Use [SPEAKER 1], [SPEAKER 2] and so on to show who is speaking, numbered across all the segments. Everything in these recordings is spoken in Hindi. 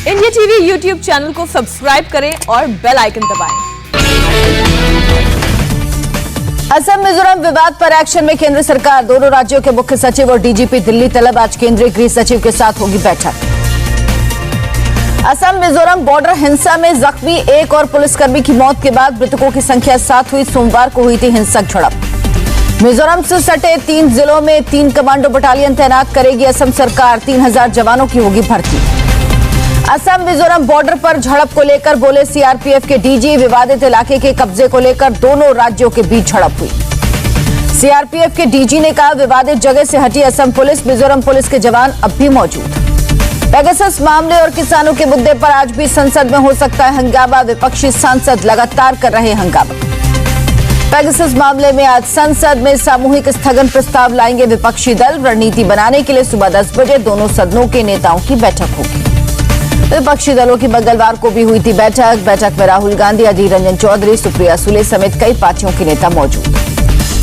[SPEAKER 1] इंडिया टीवी यूट्यूब चैनल को सब्सक्राइब करें और बेल आइकन दबाएं।
[SPEAKER 2] असम मिजोरम विवाद पर एक्शन में केंद्र सरकार, दोनों राज्यों के मुख्य सचिव और डीजीपी दिल्ली तलब। आज केंद्रीय गृह सचिव के साथ होगी बैठक। असम मिजोरम बॉर्डर हिंसा में जख्मी एक और पुलिसकर्मी की मौत के बाद मृतकों की संख्या 7 हुई। सोमवार को हुई थी हिंसक झड़प। मिजोरम से सटे 3 जिलों में 3 कमांडो बटालियन तैनात करेगी असम सरकार। 3000 जवानों की होगी भर्ती। असम मिजोरम बॉर्डर पर झड़प को लेकर बोले सीआरपीएफ के डीजी। विवादित इलाके के कब्जे को लेकर दोनों राज्यों के बीच झड़प हुई। सीआरपीएफ के डीजी ने कहा, विवादित जगह से हटी असम पुलिस, मिजोरम पुलिस के जवान अब भी मौजूद। पेगासस मामले और किसानों के मुद्दे पर आज भी संसद में हो सकता है हंगामा। विपक्षी सांसद लगातार कर रहे हंगामा। पेगासस मामले में आज संसद में सामूहिक स्थगन प्रस्ताव लाएंगे विपक्षी दल। रणनीति बनाने के लिए सुबह 10 बजे दोनों सदनों के नेताओं की बैठक होगी। विपक्षी दलों की मंगलवार को भी हुई थी बैठक में राहुल गांधी, अधीर रंजन चौधरी, सुप्रिया सुले समेत कई पार्टियों के नेता मौजूद।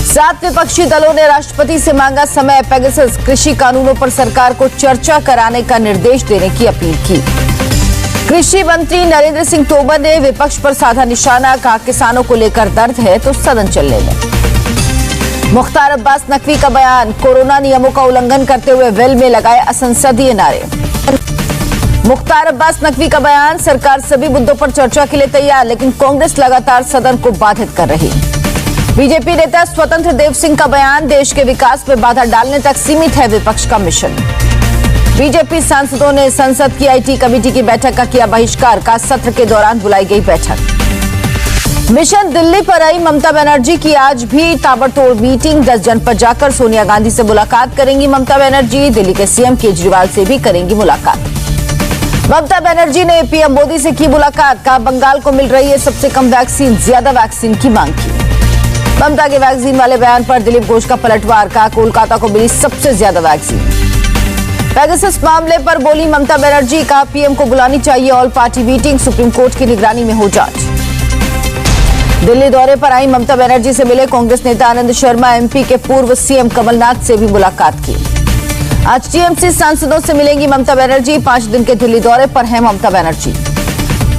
[SPEAKER 2] 7 विपक्षी दलों ने राष्ट्रपति से मांगा समय। पेगासस कृषि कानूनों पर सरकार को चर्चा कराने का निर्देश देने की अपील की। कृषि मंत्री नरेंद्र सिंह तोमर ने विपक्ष पर साधा निशाना, कहा किसानों को लेकर दर्द है तो सदन चलने दें। मुख्तार अब्बास नकवी का बयान, कोरोना नियमों का उल्लंघन करते हुए वेल में लगाए असंसदीय नारे। मुख्तार अब्बास नकवी का बयान, सरकार सभी मुद्दों पर चर्चा के लिए तैयार, लेकिन कांग्रेस लगातार सदन को बाधित कर रही। बीजेपी नेता स्वतंत्र देव सिंह का बयान, देश के विकास में बाधा डालने तक सीमित है विपक्ष का मिशन। बीजेपी सांसदों ने संसद की आईटी कमेटी की बैठक का किया बहिष्कार, का सत्र के दौरान बुलाई गई बैठक। मिशन दिल्ली पर आई ममता बनर्जी की आज भी ताबड़तोड़ मीटिंग। 10 जनपद जाकर सोनिया गांधी से मुलाकात करेंगी ममता बनर्जी। दिल्ली के सीएम केजरीवाल से भी करेंगी मुलाकात। ममता बनर्जी ने पीएम मोदी से की मुलाकात, कहा बंगाल को मिल रही है सबसे कम वैक्सीन, ज्यादा वैक्सीन की मांग की। ममता के वैक्सीन वाले बयान पर दिलीप घोष का पलटवार, कहा कोलकाता को मिली सबसे ज्यादा वैक्सीन। पेगासस मामले पर बोली ममता बनर्जी, कहा पीएम को बुलानी चाहिए all party meeting, supreme court की निगरानी में हो जांच। दिल्ली दौरे पर आई ममता बनर्जी से मिले कांग्रेस नेता आनंद शर्मा। एमपी के पूर्व सीएम कमलनाथ से भी मुलाकात की। आज टीएमसी सांसदों से मिलेंगी ममता बनर्जी। 5 दिन के दिल्ली दौरे पर हैं ममता बनर्जी।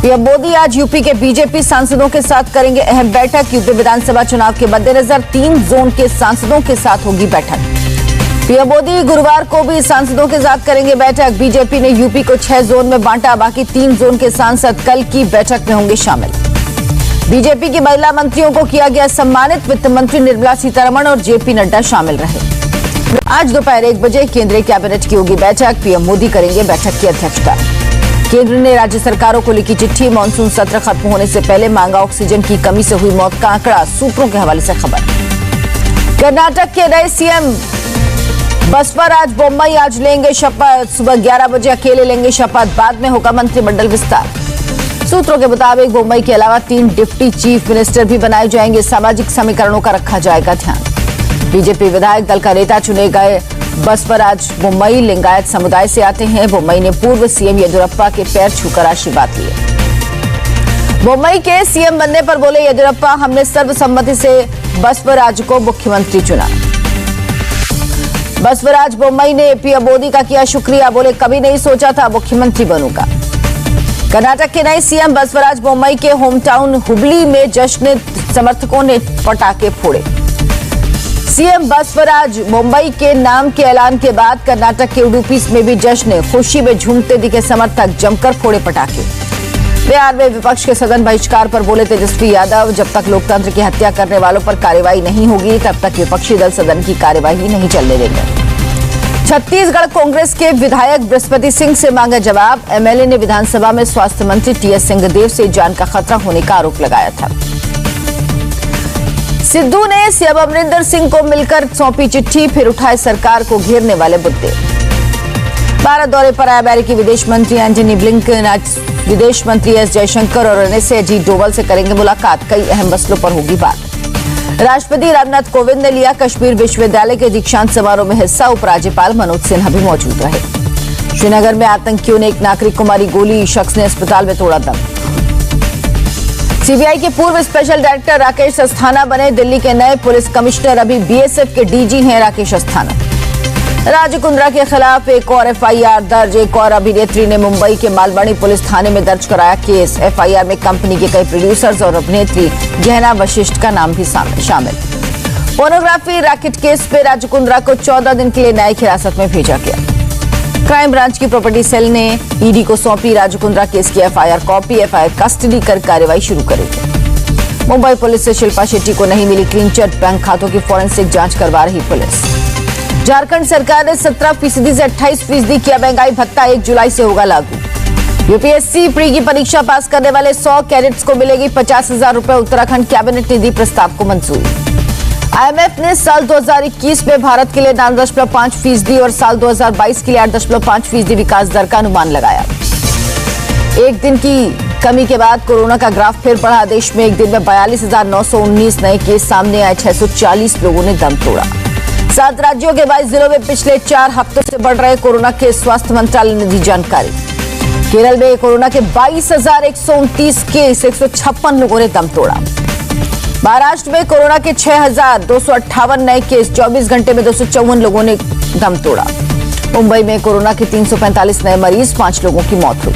[SPEAKER 2] पीएम मोदी आज यूपी के बीजेपी सांसदों के साथ करेंगे अहम बैठक। यूपी विधानसभा चुनाव के मद्देनजर 3 जोन के सांसदों के साथ होगी बैठक। पीएम मोदी गुरुवार को भी सांसदों के साथ करेंगे बैठक। बीजेपी ने यूपी को 6 जोन में बांटा, बाकी 3 जोन के सांसद कल की बैठक में होंगे शामिल। बीजेपी की महिला मंत्रियों को किया गया सम्मानित। वित्त मंत्री निर्मला सीतारमण और जेपी नड्डा शामिल रहे। आज दोपहर 1 बजे केंद्रीय कैबिनेट की होगी बैठक। पीएम मोदी करेंगे बैठक की अध्यक्षता। केंद्र ने राज्य सरकारों को लिखी चिट्ठी, मानसून सत्र खत्म होने से पहले मांगा ऑक्सीजन की कमी से हुई मौत का आंकड़ा। सूत्रों के हवाले से खबर। कर्नाटक के नए सीएम बसवराज बोम्मई आज लेंगे शपथ। सुबह 11 बजे अकेले लेंगे शपथ, बाद में होगा मंत्रिमंडल विस्तार। सूत्रों के मुताबिक बोम्मई के अलावा 3 डिप्टी चीफ मिनिस्टर भी बनाए जाएंगे। सामाजिक समीकरणों का रखा जाएगा ध्यान। बीजेपी विधायक दल का नेता चुने गए बसवराज बोम्मई लिंगायत समुदाय से आते हैं। बोम्मई ने पूर्व सीएम येदियुरप्पा के पैर छूकर आशीर्वाद लिए। बोम्मई के सीएम बनने पर बोले येदियुरप्पा, हमने सर्वसम्मति से बसवराज को मुख्यमंत्री चुना। बसवराज बोम्मई ने पीएम मोदी का किया शुक्रिया, बोले कभी नहीं सोचा था मुख्यमंत्री बनूंगा। कर्नाटक के नए सीएम बसवराज बोम्मई के होम टाउन हुबली में जश्न, समर्थकों ने पटाखे फोड़े। सीएम बसवराज बोम्मई के नाम के ऐलान के बाद कर्नाटक के उडुपी में भी जश्न, खुशी में झूमते दिखे समर्थक, जमकर फोड़े पटाखे। बिहार में विपक्ष के सदन बहिष्कार पर बोले तेजस्वी यादव, जब तक लोकतंत्र की हत्या करने वालों पर कार्रवाई नहीं होगी तब तक विपक्षी दल सदन की कार्यवाही नहीं चलने देंगे। छत्तीसगढ़ कांग्रेस के विधायक बृहस्पति सिंह से मांगा जवाब। एमएलए ने विधानसभा में स्वास्थ्य मंत्री टीएस सिंहदेव से जान का खतरा होने का आरोप लगाया था। सिद्धू ने सीएम अमरिंदर सिंह को मिलकर सौंपी चिट्ठी, फिर उठाए सरकार को घेरने वाले मुद्दे। भारत दौरे पर आए अमेरिकी विदेश मंत्री एंटनी ब्लिंकन आज विदेश मंत्री एस जयशंकर और एनएसए अजीत डोभाल से करेंगे मुलाकात। कई अहम मसलों पर होगी बात। राष्ट्रपति रामनाथ कोविंद ने लिया कश्मीर विश्वविद्यालय के दीक्षांत समारोह में हिस्सा। उपराज्यपाल मनोज सिन्हा भी मौजूद रहे। श्रीनगर में आतंकियों ने एक नागरिक को मारी गोली, शख्स ने अस्पताल में तोड़ा दम। सीबीआई के पूर्व स्पेशल डायरेक्टर राकेश अस्थाना बने दिल्ली के नए पुलिस कमिश्नर। अभी बीएसएफ के डीजी हैं राकेश अस्थाना। राजू कुंद्रा के खिलाफ एक और एफआईआर दर्ज। एक और अभिनेत्री ने मुंबई के मालवानी पुलिस थाने में दर्ज कराया केस। एफआईआर में कंपनी के कई प्रोड्यूसर्स और अभिनेत्री गहना वशिष्ठ का नाम भी शामिल। पोर्नोग्राफी रैकेट केस पे राजू कुंद्रा को 14 दिन के लिए न्यायिक हिरासत में भेजा गया। क्राइम ब्रांच की प्रॉपर्टी सेल ने ईडी को सौंपी राजू कुंद्रा केस की एफआईआर कॉपी। एफआईआर कस्टडी कर कार्रवाई शुरू करेगी। मुंबई पुलिस से शिल्पा शेट्टी को नहीं मिली क्लीन चिट। बैंक खातों की फॉरेंसिक जांच करवा रही पुलिस। झारखंड सरकार ने 17% से 28% किया महंगाई भत्ता। 1 जुलाई से होगा लागू। यूपीएससी प्री की परीक्षा पास करने वाले 100 कैडेट्स को मिलेगी 50,000 रुपए। उत्तराखंड कैबिनेट ने दी प्रस्ताव को मंजूरी। आईएमएफ ने साल 2021 में भारत के लिए 9.5% और साल 2022 के लिए 8.5% विकास दर का अनुमान लगाया। एक दिन की कमी के बाद कोरोना का ग्राफ फिर बढ़ा। देश में एक दिन में 42,919 नए केस सामने आए। 640 लोगों ने दम तोड़ा। 7 राज्यों के 22 जिलों में पिछले 4 हफ्तों से बढ़ रहे कोरोना के स्वास्थ्य मंत्रालय ने दी जानकारी। केरल में कोरोना के 22,129 केस, 156 लोगों ने दम तोड़ा। महाराष्ट्र में कोरोना के 6,258 नए केस, 24 घंटे में 254 लोगों ने दम तोड़ा। मुंबई में कोरोना के 345 नए मरीज, 5 लोगों की मौत हुई।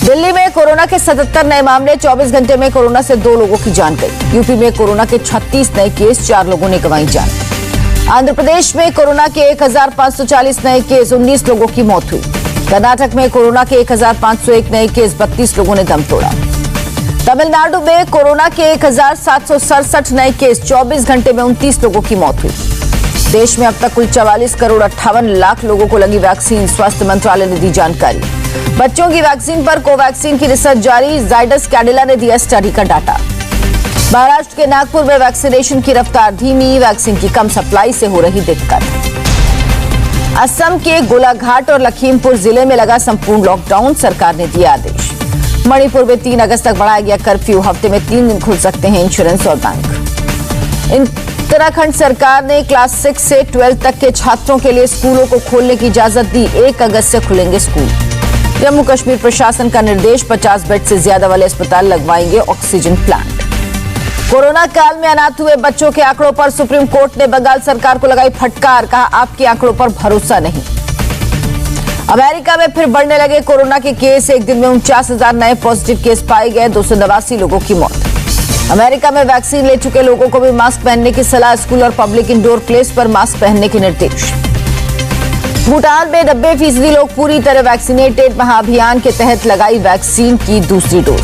[SPEAKER 2] दिल्ली में कोरोना के 77 नए मामले, 24 घंटे में कोरोना से 2 लोगों की जान गई। यूपी में कोरोना के 36 नए केस, 4 लोगों ने गंवाई जान। आंध्र प्रदेश में कोरोना के 1,540 नए केस, 19 लोगों की मौत हुई। कर्नाटक में कोरोना के 1,501 नए केस, 32 लोगों ने दम तोड़ा। तमिलनाडु में कोरोना के 1,767 नए केस, 24 घंटे में 29 लोगों की मौत हुई। देश में अब तक कुल 44,58,00,000 लोगों को लगी वैक्सीन। स्वास्थ्य मंत्रालय ने दी जानकारी। बच्चों की वैक्सीन पर कोवैक्सीन की रिसर्च जारी। जाइडस कैडिला ने दिया स्टडी का डाटा। महाराष्ट्र के नागपुर में वैक्सीनेशन की रफ्तार धीमी। वैक्सीन की कम सप्लाई से हो रही दिक्कत। असम के गोलाघाट और लखीमपुर जिले में लगा संपूर्ण लॉकडाउन। सरकार ने दिया आदेश। मणिपुर में 3 अगस्त तक बढ़ाया गया कर्फ्यू। हफ्ते में 3 दिन खुल सकते हैं इंश्योरेंस और बैंक। उत्तराखंड सरकार ने क्लास 6 से 12 तक के छात्रों के लिए स्कूलों को खोलने की इजाजत दी। 1 अगस्त से खुलेंगे स्कूल। जम्मू कश्मीर प्रशासन का निर्देश, 50 बेड से ज्यादा वाले अस्पताल लगवाएंगे ऑक्सीजन प्लांट। कोरोना काल में अनाथ हुए बच्चों के आंकड़ों पर सुप्रीम कोर्ट ने बंगाल सरकार को लगाई फटकार। कहा, आपके आंकड़ों पर भरोसा नहीं। अमेरिका में फिर बढ़ने लगे कोरोना के केस। एक दिन में 49,000 नए पॉजिटिव केस पाए गए। 289 लोगों की मौत। अमेरिका में वैक्सीन ले चुके लोगों को भी मास्क पहनने की सलाह। स्कूल और पब्लिक इंडोर प्लेस पर मास्क पहनने के निर्देश। भूटान में 90% लोग पूरी तरह वैक्सीनेटेड। महाअभियान के तहत लगाई वैक्सीन की दूसरी डोज।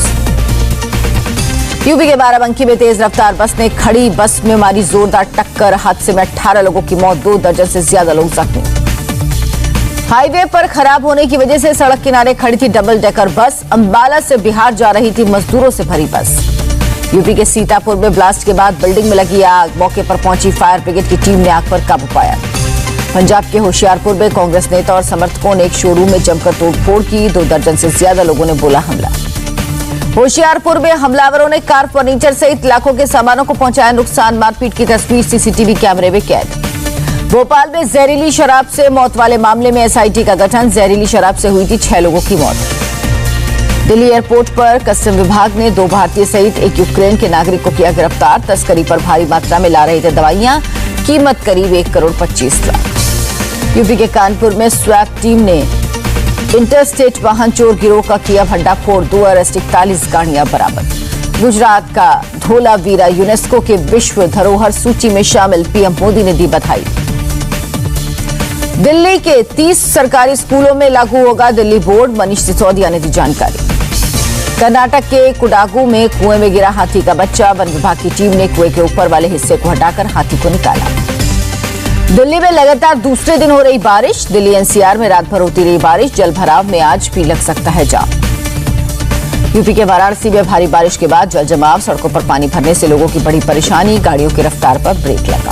[SPEAKER 2] यूपी के बाराबंकी में तेज रफ्तार बस ने खड़ी बस में मारी जोरदार टक्कर। हादसे में 18 लोगों की मौत, 2 दर्जन से ज्यादा लोग जख्मी। हाईवे पर खराब होने की वजह से सड़क किनारे खड़ी थी डबल डेकर बस। अंबाला से बिहार जा रही थी मजदूरों से भरी बस। यूपी के सीतापुर में ब्लास्ट के बाद बिल्डिंग में लगी आग। मौके पर पहुंची फायर ब्रिगेड की टीम ने आग पर काबू पाया। पंजाब के होशियारपुर में कांग्रेस नेता और समर्थकों ने एक शोरूम में जमकर तोड़फोड़ की। 2 दर्जन से ज्यादा लोगों ने बोला हमला। होशियारपुर में हमलावरों ने कार, फर्नीचर सहित लाखों के सामानों को पहुंचाया नुकसान। मारपीट की तस्वीर सीसीटीवी कैमरे में कैद। भोपाल में जहरीली शराब से मौत वाले मामले में एसआईटी का गठन। जहरीली शराब से हुई थी 6 लोगों की मौत। दिल्ली एयरपोर्ट पर कस्टम विभाग ने 2 भारतीय सहित 1 यूक्रेन के नागरिक को किया गिरफ्तार। तस्करी पर भारी मात्रा में ला रहे थे दवाइयां। कीमत करीब 1,25,00,000। यूपी के कानपुर में स्वैप टीम ने इंटरस्टेट वाहन चोर गिरोह का किया भंडाफोड़। 2 अरेस्ट, 41 गाड़ियां बरामद। गुजरात का धोलावीरा यूनेस्को के विश्व धरोहर सूची में शामिल। पीएम मोदी ने दी बधाई। दिल्ली के 30 सरकारी स्कूलों में लागू होगा दिल्ली बोर्ड। मनीष सिसोदिया ने दी जानकारी। कर्नाटक के कुडागू में कुएं में गिरा हाथी का बच्चा। वन विभाग की टीम ने कुएं के ऊपर वाले हिस्से को हटाकर हाथी को निकाला। दिल्ली में लगातार दूसरे दिन हो रही बारिश। दिल्ली एनसीआर में रात भर होती रही बारिश। जल भराव में आज भी लग सकता है जाम। यूपी के वाराणसी में भारी बारिश के बाद जल जमाव। सड़कों पर पानी भरने से लोगों की बड़ी परेशानी। गाड़ियों की रफ्तार पर ब्रेक लगा।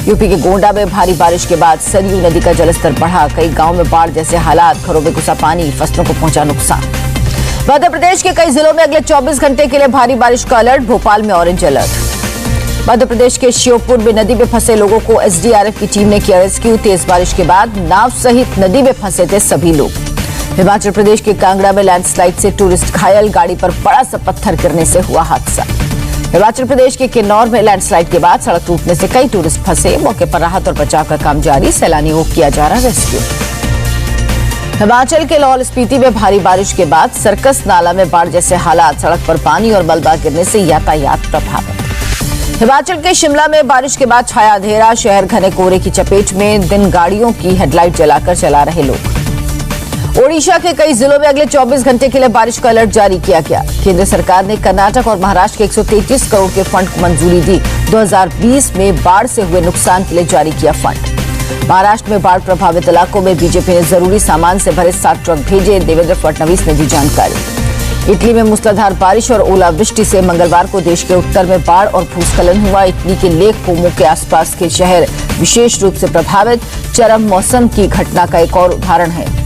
[SPEAKER 2] यूपी के गोंडा में भारी बारिश के बाद सरयू नदी का जलस्तर बढ़ा। कई गांव में बाढ़ जैसे हालात। घरों में घुसा पानी, फसलों को पहुंचा नुकसान। मध्य प्रदेश के कई जिलों में अगले 24 घंटे के लिए भारी बारिश का अलर्ट। भोपाल में ऑरेंज अलर्ट। मध्य प्रदेश के श्योपुर में नदी में फंसे लोगों को एसडीआरएफ की टीम ने किया रेस्क्यू। तेज बारिश के बाद नाव सहित नदी में फंसे थे सभी लोग। हिमाचल प्रदेश के कांगड़ा में लैंडस्लाइड से टूरिस्ट घायल। गाड़ी पर बड़ा सा पत्थर गिरने से हुआ हादसा। हिमाचल प्रदेश के किन्नौर में लैंडस्लाइड के बाद सड़क टूटने से कई टूरिस्ट फंसे। मौके पर राहत और बचाव का काम जारी, सैलानियों को किया जा रहा रेस्क्यू। हिमाचल के लाहौल स्पीति में भारी बारिश के बाद सर्कस नाला में बाढ़ जैसे हालात, सड़क पर पानी और मलबा गिरने से यातायात प्रभावित। हिमाचल के शिमला में बारिश के बाद छाया अंधेरा, शहर घने कोहरे की चपेट में, दिन गाड़ियों की हेडलाइट जलाकर चला रहे लोग। ओडिशा के कई जिलों में अगले 24 घंटे के लिए बारिश का अलर्ट जारी किया गया। केंद्र सरकार ने कर्नाटक और महाराष्ट्र के 133 करोड़ के फंड को मंजूरी दी। 2020 में बाढ़ से हुए नुकसान के लिए जारी किया फंड। महाराष्ट्र में बाढ़ प्रभावित इलाकों में बीजेपी ने जरूरी सामान से भरे 7 ट्रक भेजे, देवेंद्र फडणवीस ने दी जानकारी। इटली में मूसलाधार बारिश और ओलावृष्टि से मंगलवार को देश के उत्तर में बाढ़ और भूस्खलन हुआ। इटली के लेक कोमो के आसपास के शहर विशेष रूप से प्रभावित। चरम मौसम की घटना का एक और उदाहरण है।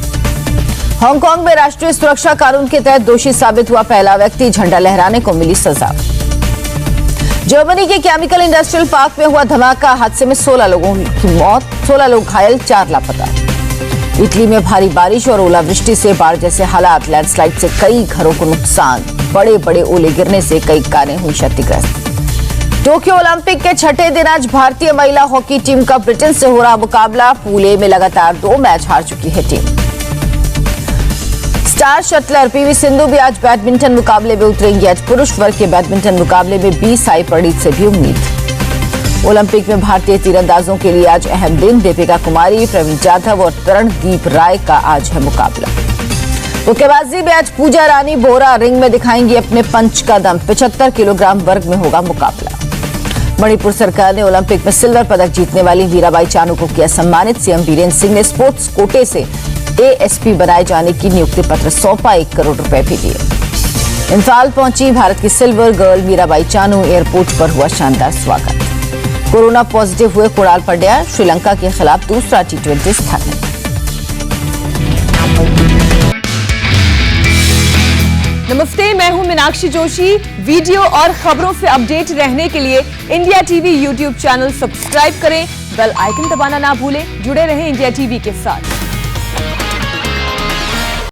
[SPEAKER 2] हांगकांग में राष्ट्रीय सुरक्षा कानून के तहत दोषी साबित हुआ पहला व्यक्ति, झंडा लहराने को मिली सजा। जर्मनी के केमिकल इंडस्ट्रियल पार्क में हुआ धमाका, हादसे में 16 लोगों की मौत, 16 लोग घायल, 4 लापता। इटली में भारी बारिश और ओलावृष्टि से बाढ़ जैसे हालात, लैंडस्लाइड से कई घरों को नुकसान, बड़े बड़े ओले गिरने से कई कारें हुई क्षतिग्रस्त। टोक्यो ओलंपिक के छठे दिन आज भारतीय महिला हॉकी टीम का ब्रिटेन से हो रहा मुकाबला। पूल ए में लगातार 2 मैच हार चुकी है team. Star shuttler PV Sindhu भी आज बैडमिंटन मुकाबले में उतरेंगी। आज पुरुष वर्ग के बैडमिंटन मुकाबले में बी साई प्रणीत से भी उम्मीद। ओलंपिक में भारतीय तीरंदाजों के लिए आज अहम दिन। दीपिका कुमारी, प्रवीण जाधव और तरणदीप राय का आज है मुकाबला। मुक्केबाजी में आज पूजा रानी बोरा रिंग में दिखाएंगी अपने पंच का दम। 75 किलोग्राम वर्ग में होगा मुकाबला। मणिपुर सरकार ने ओलंपिक में सिल्वर पदक जीतने वाली मीराबाई चानू को किया सम्मानित। सीएम बीरेंद्र सिंह ने स्पोर्ट्स कोटे से एएसपी बनाए जाने की नियुक्ति पत्र सौंपा, 1 करोड़ रुपए भी दिए। इंफाल पहुंची भारत की silver girl Mirabai Chanu, airport पर हुआ शानदार स्वागत। कोरोना पॉजिटिव हुए कुणाल पंड्या, श्रीलंका के खिलाफ दूसरा T20 स्थान।
[SPEAKER 1] नमस्ते, मैं हूं मीनाक्षी जोशी। वीडियो और खबरों से अपडेट रहने के लिए India TV YouTube channel subscribe करें, बेल आइकन दबाना ना भूलें। जुड़े रहें इंडिया टीवी के साथ।